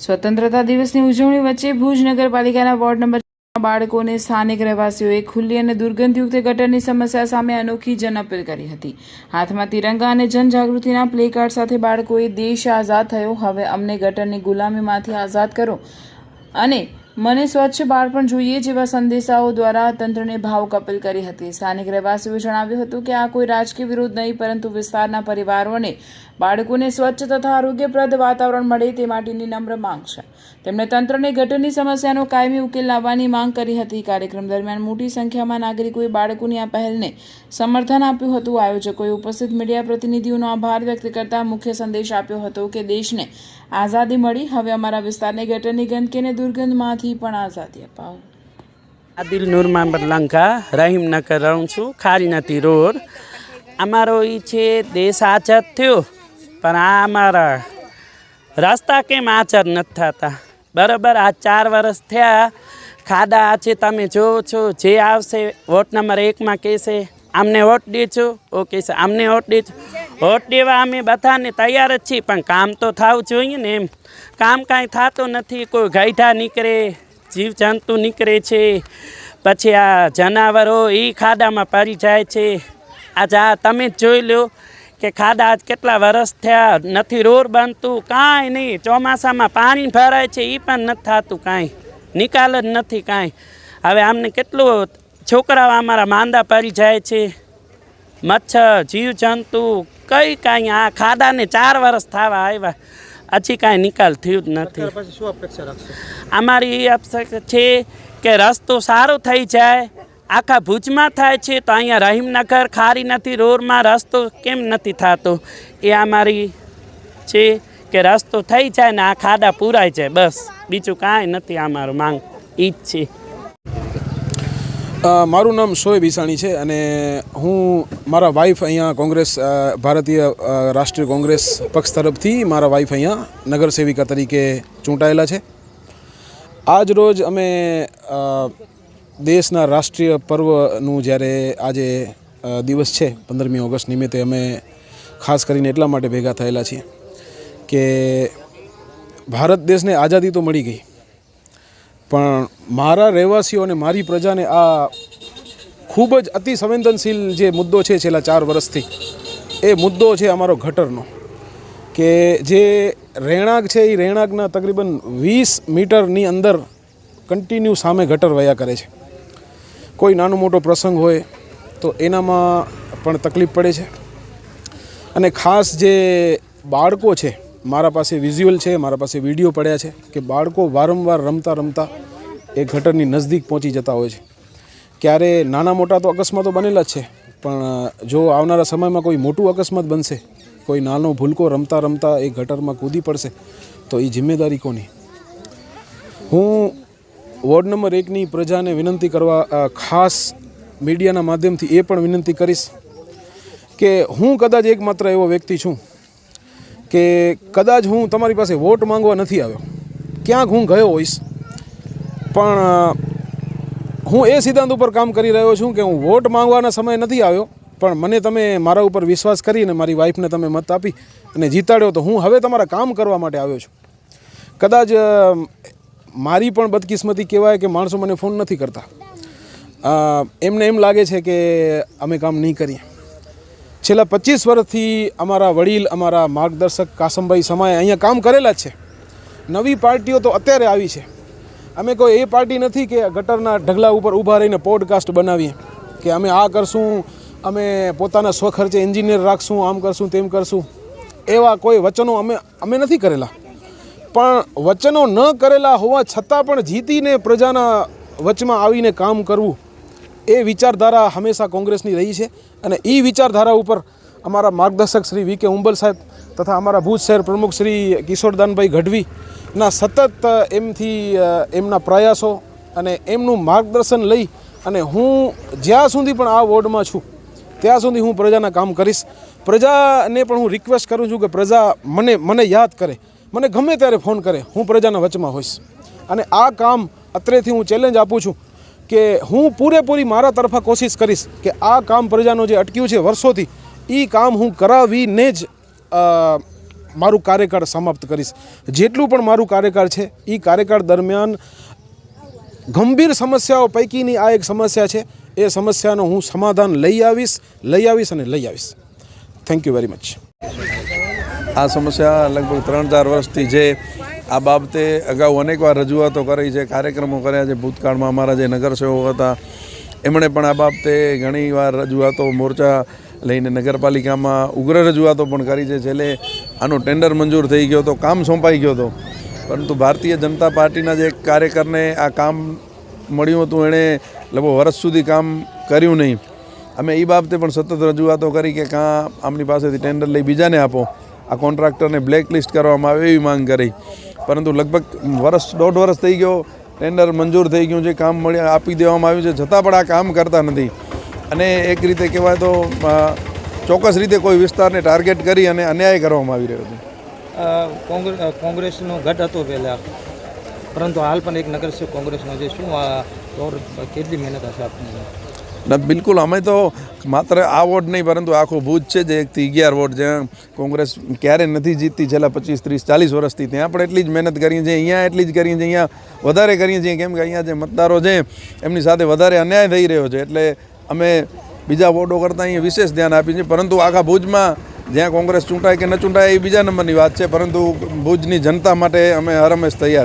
સ્વતંત્રતા દિવસની ઉજવણી વચ્ચે ભુજ નગરપાલિકાના વોર્ડ નંબર બાળકોને સ્થાનિક રહેવાસીઓએ ખુલ્લી અને દુર્ગંધયુક્ત ગટરની સમસ્યા સામે અનોખી જન અપીલ કરી હતી। હાથમાં તિરંગા અને જનજાગૃતિના પ્લે કાર્ડ સાથે બાળકોએ દેશ આઝાદ થયો, હવે અમને ગટરની ગુલામીમાંથી આઝાદ કરો અને મને સ્વચ્છ બાળપણ જોઈએ જેવા સંદેશાઓ દ્વારા તંત્રને ભાવુક અપીલ કરી હતી। સ્થાનિક રહેવાસીઓએ જણાવ્યું હતું કે આ કોઈ રાજકીય વિરોધ નહીં, પરંતુ વિસ્તારના પરિવારોને બાળકોને સ્વચ્છ તથા આરોગ્યપ્રદ વાતાવરણ મળે તે માટેની નમ્ર માંગ છે। તેમણે તંત્રને ગટરની સમસ્યાનો કાયમી ઉકેલ લાવવાની માંગ કરી હતી। કાર્યક્રમ દરમિયાન મોટી સંખ્યામાં નાગરિકોએ બાળકોની આ પહેલને સમર્થન આપ્યું હતું। આયોજકોએ ઉપસ્થિત મીડિયા પ્રતિનિધિઓનો આભાર વ્યક્ત કરતા મુખ્ય સંદેશ આપ્યો હતો કે દેશને આઝાદી મળી, હવે અમારા વિસ્તારને ગટરની ગંદકી અને દુર્ગંધમાંથી પણ આઝાદી અપાવો। આદિલ નૂર મોહમ્મદ લંકા, રહીમનગર રહું છું, ખારીનદી રોડ। અમારો એ છે દેશ આઝાદ થયો, પણ આ અમારા રસ્તા કેમ આઝાદ નથી થતા? બરાબર, આ 4 વર્ષ થયા, ખાડા છે, તમે જોવો છો। જે આવશે વોટ નંબર 1માં કહેશે અમને વોટ દેજો, ઓકે છે, અમને વોટ દેજો। વોટ દેવા અમે બધાને તૈયાર જ છીએ, પણ કામ તો થવું જોઈએ ને। એમ કામ કાંઈ થતું નથી। કોઈ ગાયઠા નીકળે, જીવજંતુ નીકળે છે, પછી આ જનાવરો એ ખાડામાં પડી જાય છે। આજે આ તમે જ જોઈ લો કે ખાડા આજ કેટલા વર્ષ થયા, નથી રોડ બનતું, કાંઈ નહીં। ચોમાસામાં પાણી ભરાય છે, એ પણ નથી થતું, કાંઈ નિકાલ જ નથી કાંઈ। હવે આમને કેટલું છોકરાઓ અમારા માંદા પડી જાય છે, મચ્છર, જીવજંતુ કાંઈ આ ખાડાને 4 વર્ષ થવા આવ્યા, હજી કાંઈ નિકાલ થયું જ નથી। અમારી એ અપેક્ષા છે કે રસ્તો સારો થઈ જાય। આખા ભુજમાં થાય છે તો અહીંયા રહીમનગર ખારીનદી રોડમાં રસ્તો કેમ નથી થતો? એ અમારી છે કે રસ્તો થઈ જાય ને આ ખાડા પૂરાઈ જાય, બસ બીજું કાંઈ નથી। અમારું માંગ એ જ છે। મારું નામ શોએબ ઈસાણી છે અને હું મારા વાઈફ અહીંયા કોંગ્રેસ ભારતીય રાષ્ટ્રીય કોંગ્રેસ પક્ષ તરફથી મારા વાઈફ અહીંયા નગરસેવિકા તરીકે ચૂંટાયેલા છે। આજ રોજ અમે દેશના રાષ્ટ્રીય પર્વનું જ્યારે આજે દિવસ છે 15મી ઓગસ્ટ નિમિત્તે અમે ખાસ કરીને એટલા માટે ભેગા થયેલા છીએ કે ભારત દેશને આઝાદી તો મળી ગઈ, પણ મારા રહેવાસીઓ અને મારી પ્રજાને આ ખૂબ જ અતિ સંવેદનશીલ જે મુદ્દો છે છેલ્લા 4 વર્ષથી, એ મુદ્દો છે અમારો ગટરનો। કે જે રહેણાંક છે એ રહેણાંકના તકરીબન 20 મીટરની અંદર કન્ટિન્યુ સામે ગટર વયા કરે છે। કોઈ નાનો મોટો પ્રસંગ હોય તો એનામાં પણ તકલીફ પડે છે। અને ખાસ જે બાળકો છે, મારા પાસે વિઝ્યુઅલ છે, મારા પાસે વિડીયો પડ્યા છે કે બાળકો વારંવાર રમતા રમતા એ ગટરની નજીક પહોંચી જતા હોય છે। ક્યારે નાના મોટા તો અકસ્માતો બનેલા જ છે, પણ જો આવનારા સમયમાં કોઈ મોટું અકસ્માત બનશે, કોઈ નાનો ભૂલકો રમતા રમતા એ ગટરમાં કૂદી પડશે તો એ જિમ્મેદારી કોની? હું વોર્ડ નંબર 1ની પ્રજાને વિનંતી કરવા ખાસ મીડિયાના માધ્યમથી એ પણ વિનંતી કરીશ કે હું કદાચ એકમાત્ર એવો વ્યક્તિ છું કે કદાચ હું તમારી પાસે વોટ માંગવા નથી આવ્યો, ક્યાંક હું ગયો હોઈશ, પણ હું એ સિદ્ધાંત ઉપર કામ કરી રહ્યો છું કે હું વોટ માંગવાના સમય નથી આવ્યો, પણ મને તમે મારા ઉપર વિશ્વાસ કરીને મારી વાઈફને તમે મત આપી અને જીતાડ્યો, તો હું હવે તમારા કામ કરવા માટે આવ્યો છું। કદાચ મારી પણ બદકિસ્મતી કહેવાય કે માણસો મને ફોન નથી કરતા, એમને એમ લાગે છે કે અમે કામ નહીં કરીએ। છેલ્લા 25 વર્ષથી અમારા વડીલ, અમારા માર્ગદર્શક કાસમભાઈ સમાએ અહીંયા કામ કરેલા જ છે। નવી પાર્ટીઓ તો અત્યારે આવી છે, અમે કોઈ એ પાર્ટી નથી કે ગટરના ઢગલા ઉપર ઊભા રહીને પોડકાસ્ટ બનાવીએ કે અમે આ કરશું, અમે પોતાના સ્વખર્ચે એન્જિનિયર રાખશું, આમ કરશું તેમ કરશું, એવા કોઈ વચનો અમે નથી કરેલા। પણ વચનો ન કરેલા હોવા છતાં પણ જીતીને પ્રજાના વચમાં આવીને કામ કરવું, એ વિચારધારા હંમેશા કોંગ્રેસની રહી છે। અને એ વિચારધારા ઉપર અમારા માર્ગદર્શક શ્રી વી કે ઉંબલ સાહેબ તથા અમારા ભુજ શહેર પ્રમુખ શ્રી કિશોરદાનભાઈ ગઢવીના સતત એમના પ્રયાસો અને એમનું માર્ગદર્શન લઈ અને હું જ્યાં સુધી પણ આ વોર્ડમાં છું ત્યાં સુધી હું પ્રજાના કામ કરીશ। પ્રજાને પણ હું રિક્વેસ્ટ કરું છું કે પ્રજા મને યાદ કરે, મને ગમે ત્યારે ફોન કરે, હું પ્રજાના વચમાં હોઈશ। અને આ કામ અત્રેથી હું ચેલેન્જ આપું છું કે હું પૂરેપૂરી મારા તરફા કોશિશ કરીશ કે આ કામ પ્રજાનું જે અટક્યું છે વર્ષોથી, એ કામ હું કરાવીને જ મારું કાર્યકાળ સમાપ્ત કરીશ. જેટલું પણ મારું કાર્યકાળ છે એ કાર્યકાળ દરમિયાન ગંભીર સમસ્યાઓ પૈકીની આ એક સમસ્યા છે. એ સમસ્યાનો હું સમાધાન લઈ આવીશ અને લઈ આવીશ. Thank you very much. આ સમસ્યા લગભગ 3-4 વર્ષથી છે. આ બાબતે અગાઉ અનેકવાર રજૂઆતો કરી છે, કાર્યક્રમો કર્યા છે. ભૂતકાળમાં અમારા જે નગરસેવકો હતા એમણે પણ આ બાબતે ઘણીવાર રજૂઆતો, મોરચા લઈને નગરપાલિકામાં ઉગ્ર રજૂઆતો પણ કરી છે. છેલ્લે આનો ટેન્ડર મંજૂર થઈ ગયો હતો, કામ સોંપાઈ ગયો હતો, પરંતુ ભારતીય જનતા પાર્ટીના જે એક કાર્યકરને આ કામ મળ્યું હતું એણે લગભગ વર્ષ સુધી કામ કર્યું નહીં. અમે એ બાબતે પણ સતત રજૂઆતો કરી કે કાં આમની પાસેથી ટેન્ડર લઈ બીજાને આપો, આ કોન્ટ્રાક્ટરને બ્લેકલિસ્ટ કરવામાં આવે એવી માંગ કરી. પરંતુ લગભગ 1.5 વર્ષ થઈ ગયો, ટેન્ડર મંજૂર થઈ ગયું છે, કામ આપી દેવામાં આવ્યું છે, છતાં પણ આ કામ કરતા નથી. અને એક રીતે કહેવાય તો ચોક્કસ રીતે કોઈ વિસ્તારને ટાર્ગેટ કરી અને અન્યાય કરવામાં આવી રહ્યો છે. કોંગ્રેસનો ગઢ હતો પહેલાં, પરંતુ હાલ પણ એક નગરસેવક કોંગ્રેસનો છે. શું કેટલી મહેનત હશે આપની? બિલકુલ, અમે તો માત્ર આ વોર્ડ નહીં પરંતુ આખો ભુજ છે જે 1 થી 11 વોર્ડ જ્યાં કોંગ્રેસ ક્યારે નથી જીતતી છેલ્લા 25, 30, 40 વર્ષથી, ત્યાં પણ એટલી જ મહેનત કરીએ છીએ. અહીંયા એટલી જ કરીએ છીએ, અહીંયા વધારે કરીએ છીએ, કેમ કે અહીંયા જે મતદારો છે એમની સાથે વધારે અન્યાય થઈ રહ્યો છે. એટલે અમે બીજા વોર્ડો કરતાં અહીંયા વિશેષ ધ્યાન આપીએ છીએ. પરંતુ આખા ભુજમાં જ્યાં કોંગ્રેસ ચૂંટાય કે ન ચૂંટાય એ બીજા નંબરની વાત છે, પરંતુ ભુજની જનતા માટે અમે હરહંમેશ તૈયાર.